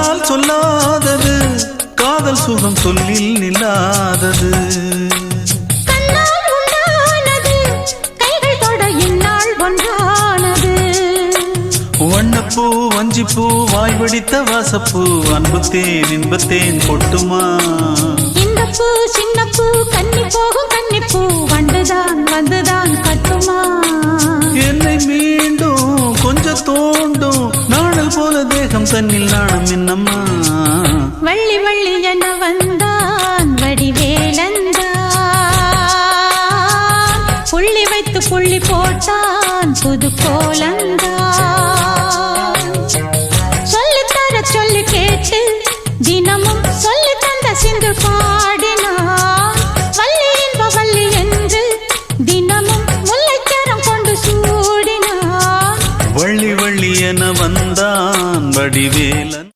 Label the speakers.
Speaker 1: சொல்லால் சொல்லாதது காதல் சுகம் சொல்லில் நில்லாதது வண்ணப்பூ வஞ்சிப்பூ வாய் வெடித்த வாசப்பூ அன்புத்தேன் இன்பத்தேன் கொட்டுமா
Speaker 2: இந்த பூ சின்ன பூ கன்னி போகும் கன்னிப்பூ வந்துதான் வந்துதான் கட்டுமா
Speaker 1: என்னை மீண்டும் கொஞ்சம் தோண்டும் நாடல் போல தேகம் தன்னில் நாணம் என்னம்மா
Speaker 2: வள்ளி வள்ளி என வந்தான் வடிவேலந்தான் புள்ளி வைத்து புள்ளி போட்டான் புது கோலந்தான்